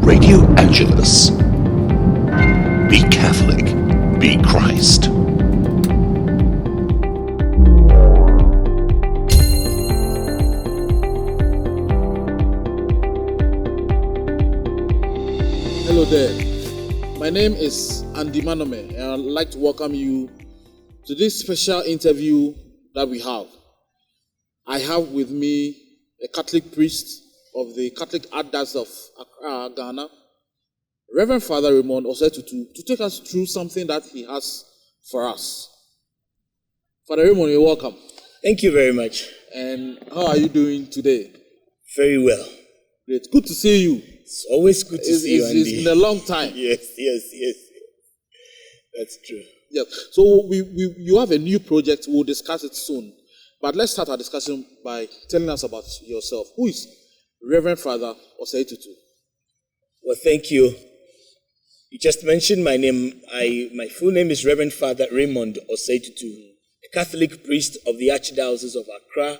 Radio Angelus. Be Catholic, be Christ. Hello there. My name is Andy Manome, and I'd like to welcome you to this special interview that we have. I have with me a Catholic priest of the Catholic Archdiocese of Accra, Ghana, Reverend Fr Raymond, to take us through something that he has for us. Fr Raymond, you're welcome. Thank you very much. And how are you doing today? Very well. Great. Good to see you. It's always good to see you, Andy. It's been a long time. Yes. That's true. Yes. So you have a new project. We'll discuss it soon. But let's start our discussion by telling us about yourself. Who is Reverend Father Osei-Tutu? Well, thank you. You just mentioned my name. My full name is Reverend Fr Raymond Osei-Tutu, a Catholic priest of the Archdiocese of Accra,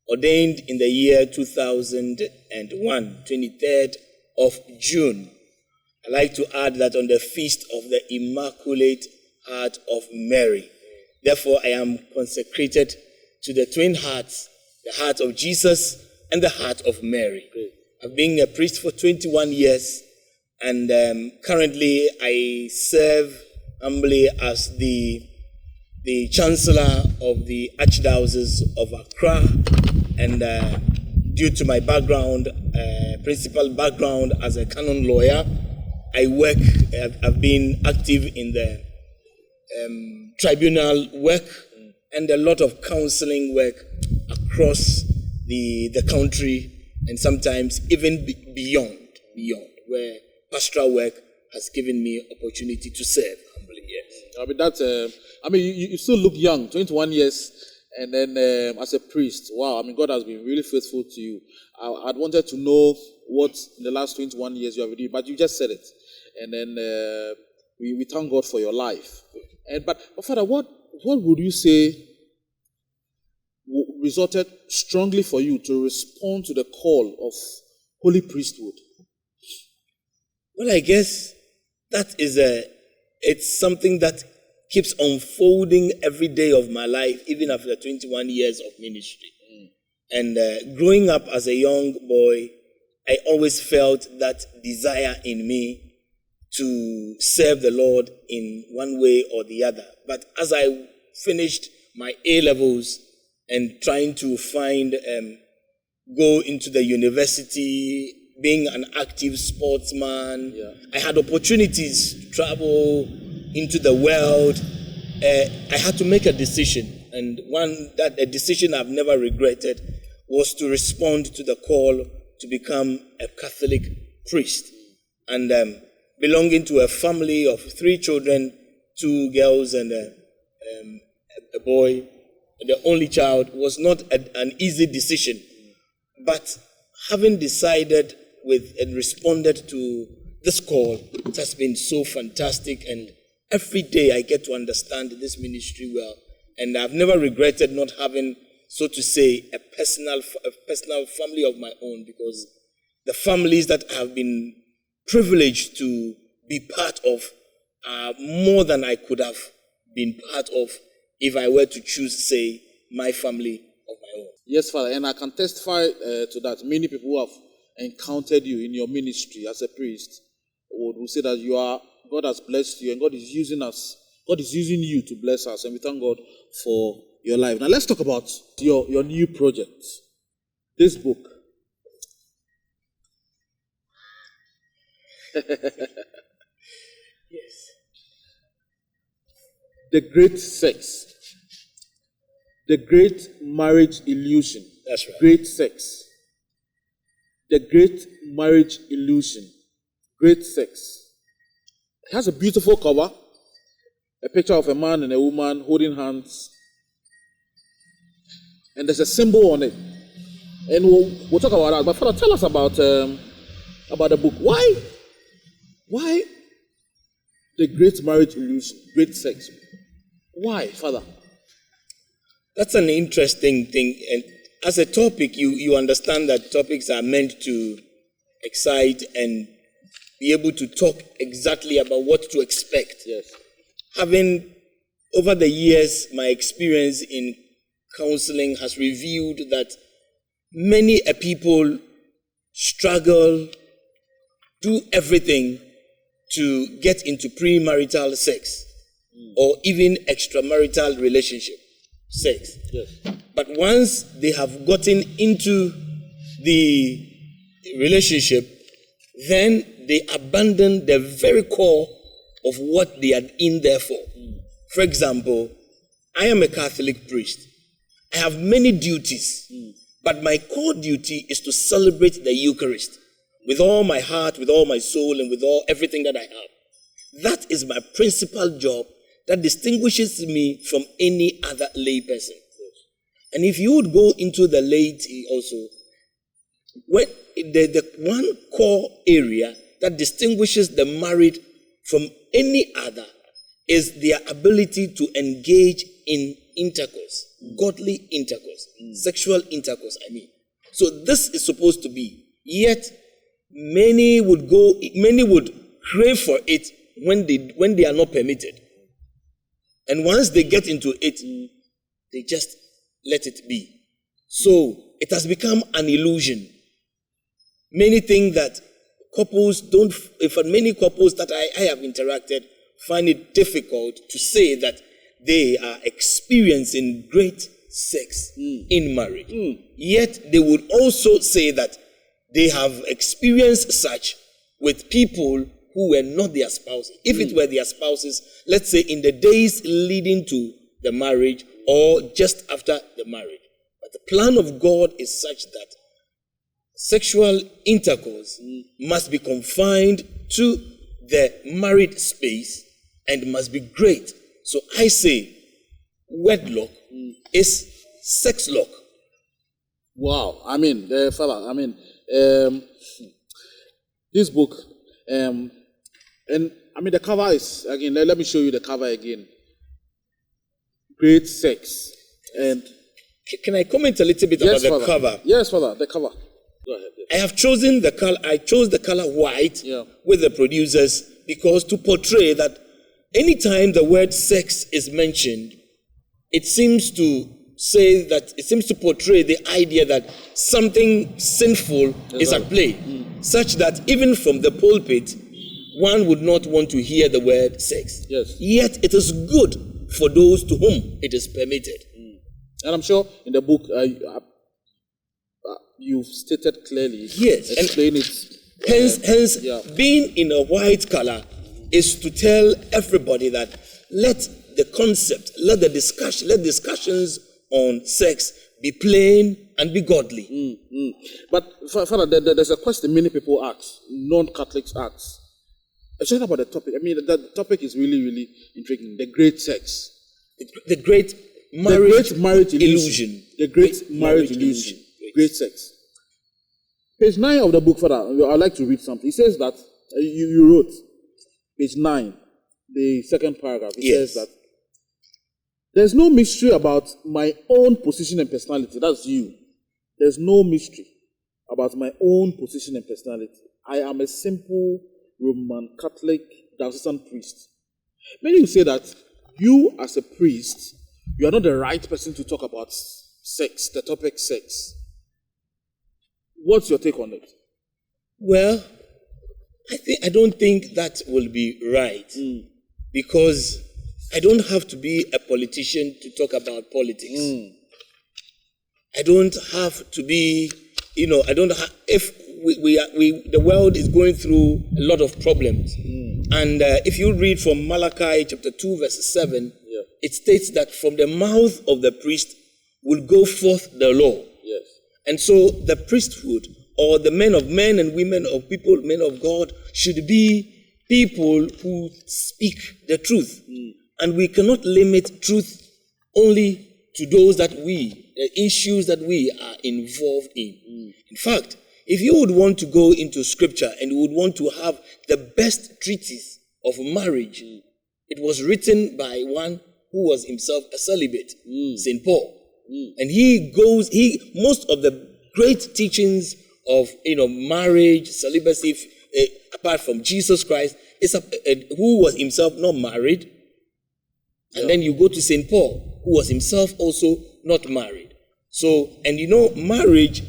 ordained in the year 2001, 23rd of June. I like to add that on the feast of the Immaculate Heart of Mary. Therefore, I am consecrated to the twin hearts, the heart of Jesus and the heart of Mary. I've been a priest for 21 years, and currently I serve humbly as the Chancellor of the Archdiocese of Accra, and due to my background, principal background as a canon lawyer, I've been active in the tribunal work and a lot of counseling work across the country, and sometimes even beyond, where pastoral work has given me opportunity to serve humbly. Yes. You still look young, 21 years, and then as a priest, wow, God has been really faithful to you. I'd wanted to know what in the last 21 years you have been doing, but you just said it. And then we thank God for your life. But Father, what would you say resulted strongly for you to respond to the call of holy priesthood? Well, I guess that it's something that keeps unfolding every day of my life, even after 21 years of ministry. And growing up as a young boy, I always felt that desire in me to serve the Lord in one way or the other. But as I finished my A-levels and trying to go into the university, being an active sportsman, I had opportunities to travel into the world. I had to make a decision, and a decision I've never regretted was to respond to the call to become a Catholic priest. And belonging to a family of 3 children, 2 girls and a boy, the only child, was not an easy decision. But having decided and responded to this call, it has been so fantastic, and every day I get to understand this ministry well. And I've never regretted not having, so to say, a personal family of my own, because the families that I have been privileged to be part of are more than I could have been part of if I were to choose, say, my family of my own. Yes, Father, and I can testify to that. Many people who have encountered you in your ministry as a priest would say that God has blessed you, and God is using you to bless us, and we thank God for your life. Now let's talk about your new project, this book. Yes. The Great Sex. The Great Marriage Illusion. That's right. Great Sex. The Great Marriage Illusion. Great Sex. It has a beautiful cover. A picture of a man and a woman holding hands. And there's a symbol on it. And we'll talk about that. But Father, tell us about the book. Why the Great Marriage Illusion, Great Sex? Why, Father? That's an interesting thing. And as a topic, you understand that topics are meant to excite and be able to talk exactly about what to expect. Yes. Having, over the years, my experience in counseling has revealed that many people struggle, do everything to get into premarital sex or even extramarital relationship sex. Yes. But once they have gotten into the relationship, then they abandon the very core of what they are in there for. For example, I am a Catholic priest. I have many duties, but my core duty is to celebrate the Eucharist with all my heart, with all my soul, and with everything that I have. That is my principal job that distinguishes me from any other lay person. And if you would go into the laity also, when the one core area that distinguishes the married from any other is their ability to engage in intercourse, godly intercourse, sexual intercourse, I mean. So this is supposed to be. Yet many would crave for it when they are not permitted. And once they get into it, they just let it be. So it has become an illusion. Many think that couples don't, many couples that I have interacted find it difficult to say that they are experiencing great sex in marriage. Yet they would also say that they have experienced such with people who were not their spouses. If it were their spouses, let's say in the days leading to the marriage or just after the marriage. But the plan of God is such that sexual intercourse must be confined to the married space and must be great. So I say wedlock is sex lock. Wow. I mean, this book, and I mean, the cover is, again, let me show you the cover again. Great sex. And can I comment a little bit about the cover? Yes, Father, the cover. Go ahead. I have chosen the color. I chose the color white with the producers because to portray that anytime the word sex is mentioned, it seems to portray the idea that something sinful is at play, such that even from the pulpit, one would not want to hear the word sex. Yes. Yet it is good for those to whom it is permitted. And I'm sure in the book you've stated clearly. Yes. Explain it. Hence, being in a white color is to tell everybody that let discussions on sex be plain and be godly. But Father, there's a question many people ask, non-Catholics ask. Especially about the topic. I mean, the topic is really, really intriguing. The great sex. The great marriage illusion. The great marriage illusion. Great sex. Page 9 of the book, Father, I'd like to read something. It says that, you wrote, page 9, the second paragraph. It says that, there's no mystery about my own position and personality. That's you. There's no mystery about my own position and personality. I am a simple Roman Catholic diocesan priest. Many will say that you, as a priest, you are not the right person to talk about sex, the topic sex. What's your take on it? Well, I don't think that will be right because I don't have to be a politician to talk about politics. I don't have to be, if the world is going through a lot of problems. And if you read from Malachi chapter 2 verse 7, it states that from the mouth of the priest will go forth the law. Yes. And so the priesthood or the men and women of people, men of God, should be people who speak the truth. And we cannot limit truth only to those the issues that we are involved in. In fact, if you would want to go into scripture and you would want to have the best treatise of marriage, it was written by one who was himself a celibate, St. Paul. And most of the great teachings of marriage, celibacy, apart from Jesus Christ, who was himself not married. And then you go to St. Paul, who was himself also not married. So, and marriage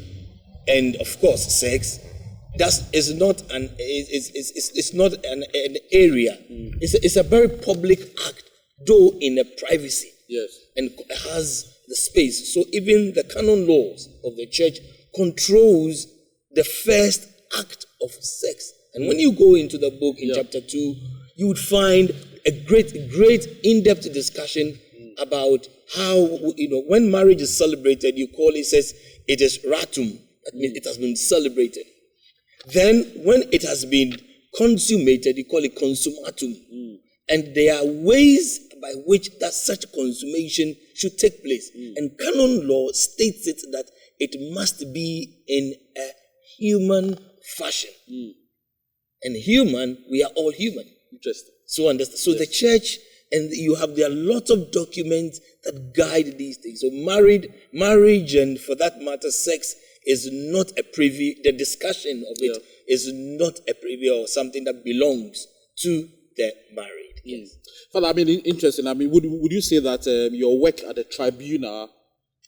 and of course sex, is not an area. It's a very public act, though in a privacy. Yes. And has the space. So even the canon laws of the church controls the first act of sex. And when you go into the book in chapter 2, you would find a great in-depth discussion about how, when marriage is celebrated, it says it is ratum. That means it has been celebrated. Then when it has been consummated, you call it consummatum. And there are ways by which that such consummation should take place. And canon law states it that it must be in a human fashion. And we are all human. Interesting. So understand. So the church, and there are lots of documents that guide these things. So marriage, and for that matter, sex is not a privy. The discussion of it is not a privy or something that belongs to the married. Yes. Father, interesting. Would you say that your work at the tribunal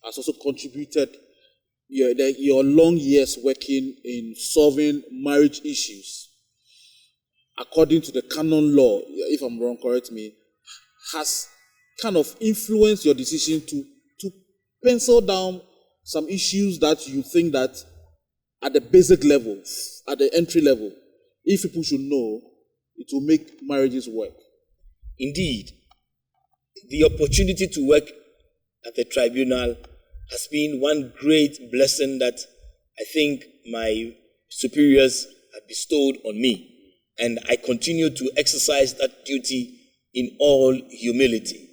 has also contributed your long years working in solving marriage issues, according to the canon law, if I'm wrong, correct me, has kind of influenced your decision to pencil down some issues that you think that at the basic level, at the entry level, if people should know, it will make marriages work? Indeed, the opportunity to work at the tribunal has been one great blessing that I think my superiors have bestowed on me. And I continue to exercise that duty in all humility.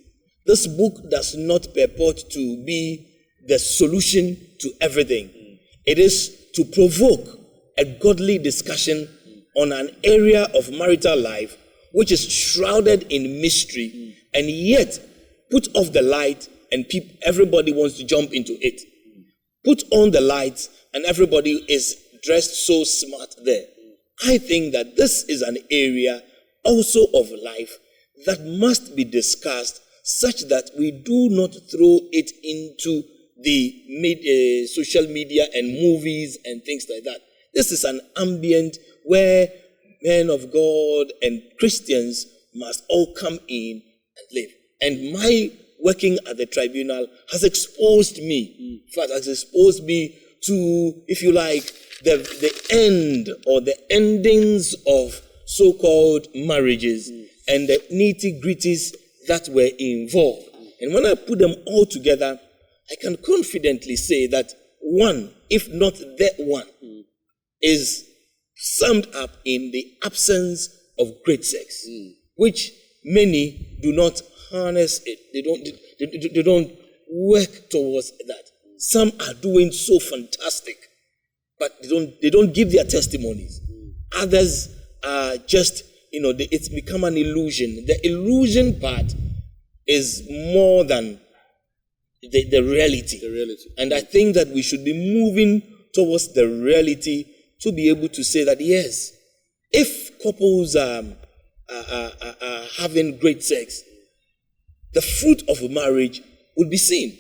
This book does not purport to be the solution to everything. It is to provoke a godly discussion on an area of marital life which is shrouded in mystery and yet put off the light, and everybody wants to jump into it. Put on the lights and everybody is dressed so smart there. I think that this is an area also of life that must be discussed such that we do not throw it into the social media and movies and things like that. This is an ambient where men of God and Christians must all come in and live. And my working at the tribunal has exposed me, in fact, has exposed me to, if you like, the end or the endings of so-called marriages and the nitty-gritties that were involved. And when I put them all together, I can confidently say that one, if not that one, is summed up in the absence of great sex, which many do not harness it. They don't work towards that. Some are doing so fantastic, but they don't give their testimonies. Others are just, it's become an illusion. The illusion part is more than the reality. The reality. And I think that we should be moving towards the reality to be able to say that, yes, if couples are having great sex, the fruit of a marriage would be seen.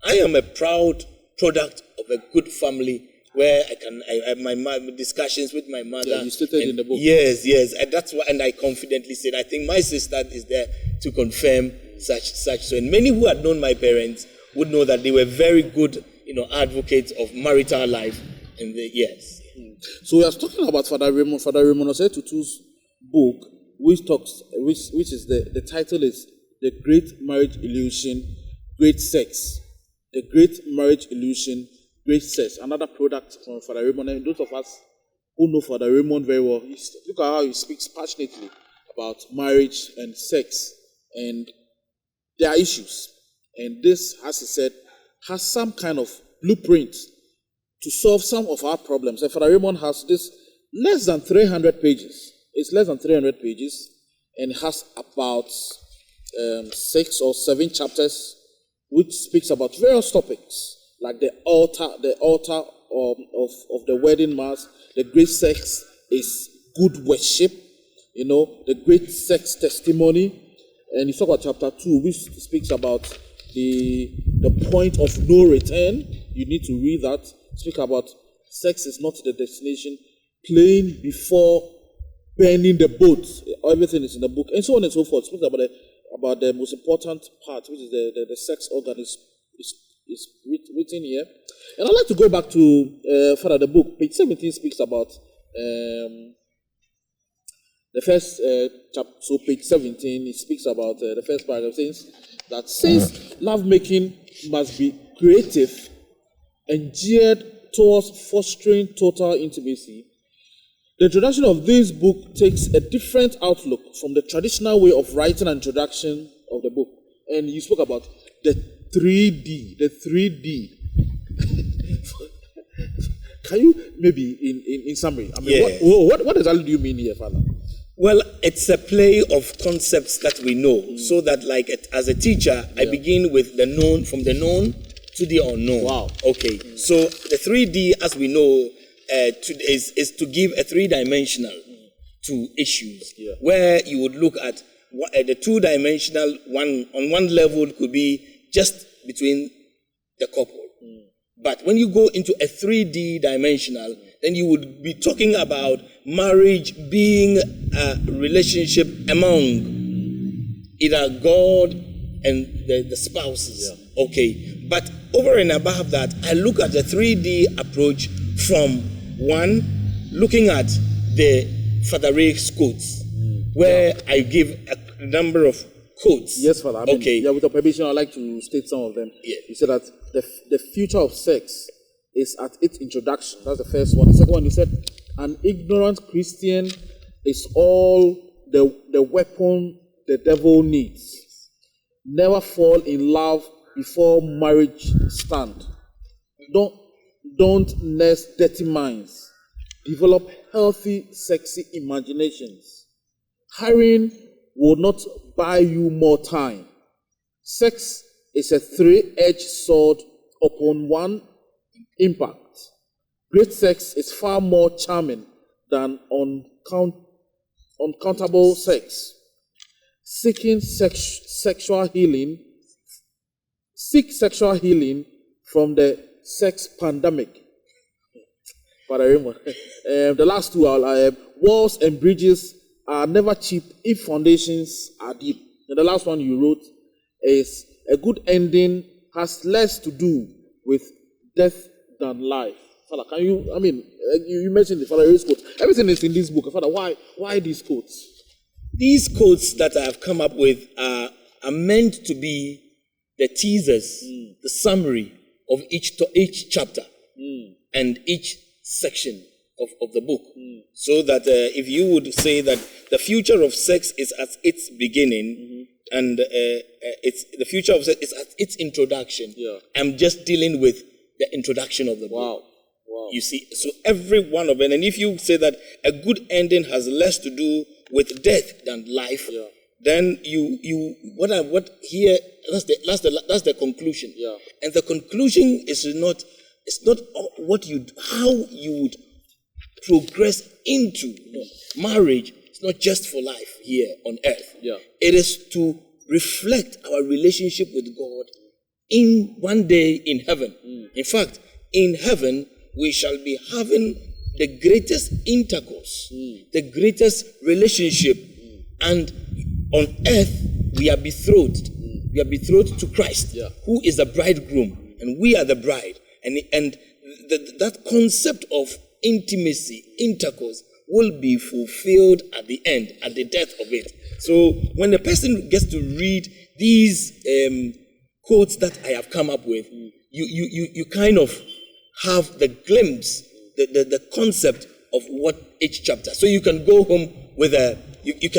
I am a proud product of a good family where I have my discussions with my mother. Yeah, you stated in the book. Yes, and that's why, and I confidently said, I think my sister is there to confirm such. So, and many who had known my parents would know that they were very good, advocates of marital life. And yes. So we are talking about Fr Raymond. Fr Raymond Tutu's book, which is the title is The Great Marriage Illusion, Great Sex. The Great Marriage Illusion, Great Sex. Another product from Fr Raymond. And those of us who know Fr Raymond very well, look at how he speaks passionately about marriage and sex and their issues. And this, as he said, has some kind of blueprint to solve some of our problems. And Fr Raymond has this less than 300 pages. It's less than 300 pages and has about 6 or 7 chapters which speaks about various topics like the altar of the wedding mass. The great sex is good worship, the great sex testimony. And you talk about chapter 2, which speaks about the point of no return. You need to read that. Speak about sex is not the destination, playing before burning the boat. Everything is in the book, and so on and so forth. Speak about the most important part, which is the sex organ is written here. And I'd like to go back to further the book. Page 17 speaks about the first chapter. So page 17, it speaks about the first paragraph, says that since lovemaking must be creative and geared towards fostering total intimacy, the introduction of this book takes a different outlook from the traditional way of writing an introduction of the book. And you spoke about the 3D, the 3D. Can you maybe in summary? I mean, what exactly do you mean here, Father? Well, it's a play of concepts that we know, so that as a teacher, I begin with the known, from the known to the unknown. Wow. Okay, so the 3D, as we know, is to give a three-dimensional to issues, where you would look at the two-dimensional one. On one level could be just between the couple, but when you go into a 3D dimensional, then you would be talking about marriage being a relationship among either God and the spouses. Okay, but over and above that, I look at the 3D approach from one, looking at the Fr Ray's quotes, where I give a number of quotes. Yes, Father. Okay. With your permission, I'd like to state some of them. Yeah. You said that the future of sex is at its introduction. That's the first one. The second one, you said, an ignorant Christian is all the weapon the devil needs. Never fall in love before marriage stand. Don't nest dirty minds. Develop healthy, sexy imaginations. Hiring will not buy you more time. Sex is a three-edged sword upon one impact. Great sex is far more charming than uncountable sex. Seek sexual healing from the sex pandemic. Fr Raymond. The last two are walls and bridges are never cheap if foundations are deep. And the last one you wrote is a good ending has less to do with death than life. Father, can you? I mean, you mentioned the Fr Ray's quote. Everything is in this book. Father, why these quotes? These quotes that I have come up with are meant to be the teasers, the summary of each chapter and each section of the book. So that if you would say that the future of sex is at its beginning and the future of sex is at its introduction, I'm just dealing with the introduction of the book. Wow. You see, so every one of it, and if you say that a good ending has less to do with death than life, then what here that's the conclusion. And the conclusion is not how you would progress into marriage. It's not just for life here on earth. It is to reflect our relationship with God in one day in heaven. In fact, in heaven we shall be having the greatest intercourse, the greatest relationship, and on earth we are betrothed. We are betrothed to Christ, who is the bridegroom, and we are the bride. And that concept of intimacy, intercourse, will be fulfilled at the end, at the death of it. So when the person gets to read these quotes that I have come up with, you kind of have the glimpse, the concept of what each chapter. So you can go home with you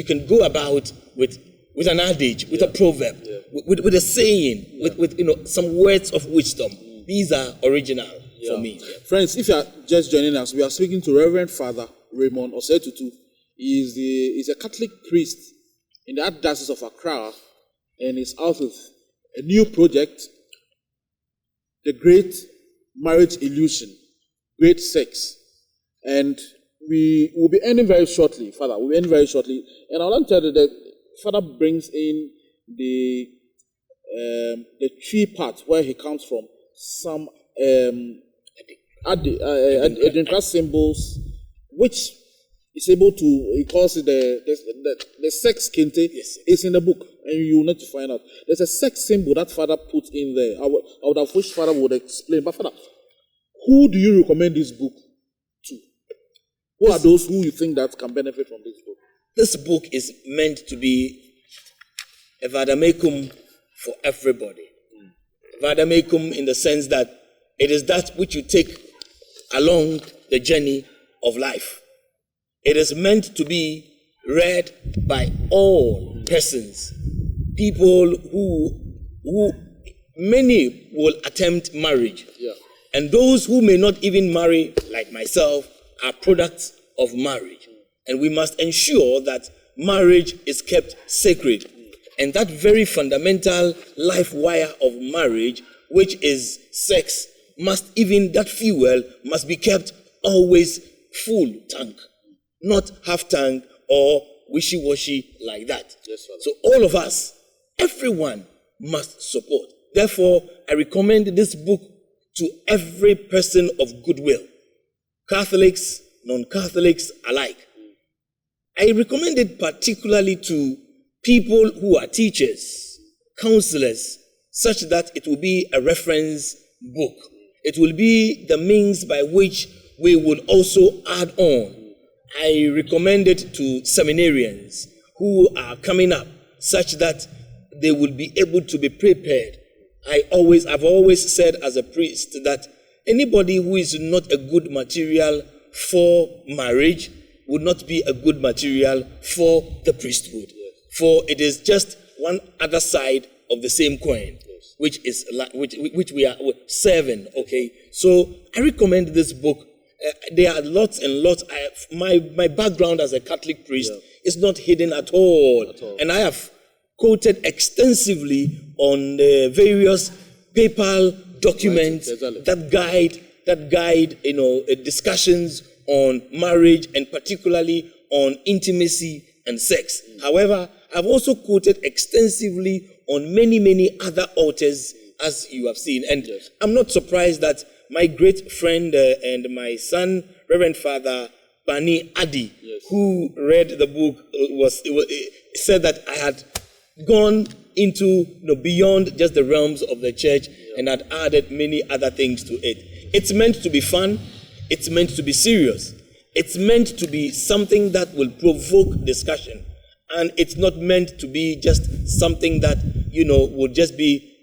can go about with an adage, with a proverb, with a saying, with some words of wisdom. These are original for me. Friends, if you are just joining us, we are speaking to Reverend Fr Raymond Osetutu. He is a Catholic priest in the Archdiocese of Accra, and is out with a new project, The Great Marriage Illusion, Great Sex. And we will be ending very shortly, Father. We'll be ending very shortly. And I want to tell you that Father brings in the tree part where he comes from, some identical symbols, which is able to, he calls it the sex kente. Yes. It's in the book, and you need to find out. There's a sex symbol that Father put in there. I would have wished Father would explain. But Father, who do you recommend this book to? Who are those who you think that can benefit from this book? This book is meant to be a vademecum for everybody. Vademecum in the sense that it is that which you take along the journey of life. It is meant to be read by all persons. People who many will attempt marriage. Yeah. And those who may not even marry, like myself, are products of marriage. And we must ensure that marriage is kept sacred. And that very fundamental life wire of marriage, which is sex, that fuel must be kept always full tank, not half tank or wishy-washy like that. Yes, Father. So all of us, everyone must support. Therefore, I recommend this book to every person of goodwill, Catholics, non-Catholics alike. I recommend it particularly to people who are teachers, counselors, such that it will be a reference book. It will be the means by which we will also add on. I recommend it to seminarians who are coming up, such that they will be able to be prepared. I've always said as a priest that anybody who is not a good material for marriage would not be a good material for the priesthood. Yes. For it is just one other side of the same coin, yes, which we are serving. Okay, so I recommend this book. There are lots and lots. My background as a Catholic priest, yeah, is not hidden at all, and I have quoted extensively on the various papal documents, right, that guide discussions on marriage and particularly on intimacy and sex. However, I've also quoted extensively on many other authors, as you have seen, and yes, I'm not surprised that my great friend and my son, Reverend Father Bani Adi, yes, who read the book, said that I had gone into beyond just the realms of the church, yeah, and had added many other things to it. It's meant to be fun. It's meant to be serious. It's meant to be something that will provoke discussion. And it's not meant to be just something that, will just be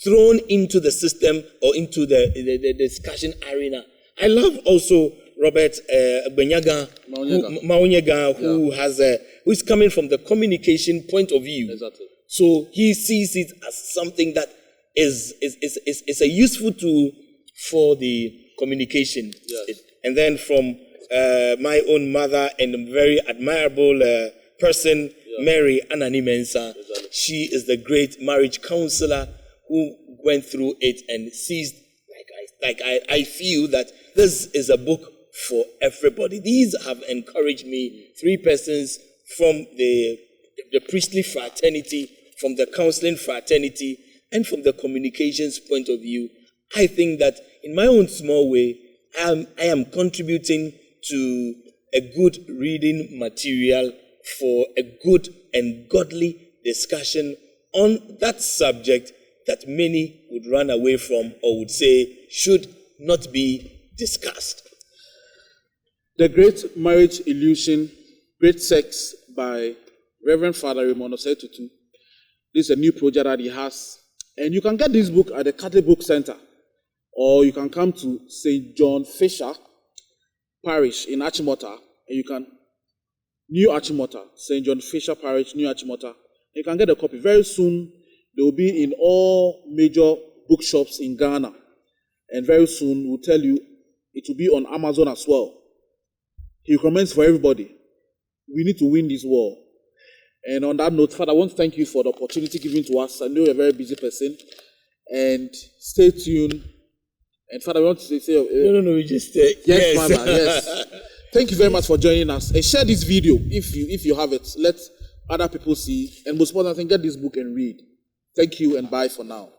thrown into the system or into the discussion arena. I love also Robert Maonyega, who is coming from the communication point of view. Exactly. So he sees it as something that is a useful tool for the communication. Yes. And then from my own mother and a very admirable person, yeah, Mary Anani Mensah, exactly, she is the great marriage counselor who went through it and sees, I feel that this is a book for everybody. These have encouraged me, 3 persons from the priestly fraternity, from the counseling fraternity, and from the communications point of view. I think that in my own small way, I am contributing to a good reading material for a good and godly discussion on that subject that many would run away from or would say should not be discussed. The Great Marriage Illusion, Great Sex by Reverend Fr Raymond of Setutu. This is a new project that he has. And you can get this book at the Catholic Book Center, or you can come to St. John Fisher Parish in Achimota, and you can, New Achimota, St. John Fisher Parish, New Achimota. You can get a copy. Very soon, they will be in all major bookshops in Ghana. And very soon, we'll tell you, it will be on Amazon as well. He recommends for everybody. We need to win this war. And on that note, Father, I want to thank you for the opportunity given to us. I know you're a very busy person. And stay tuned And Father, we want to say no, we just yes, Father, yes. Thank you very much for joining us. And share this video if you have it. Let other people see. And most important thing, get this book and read. Thank you and bye for now.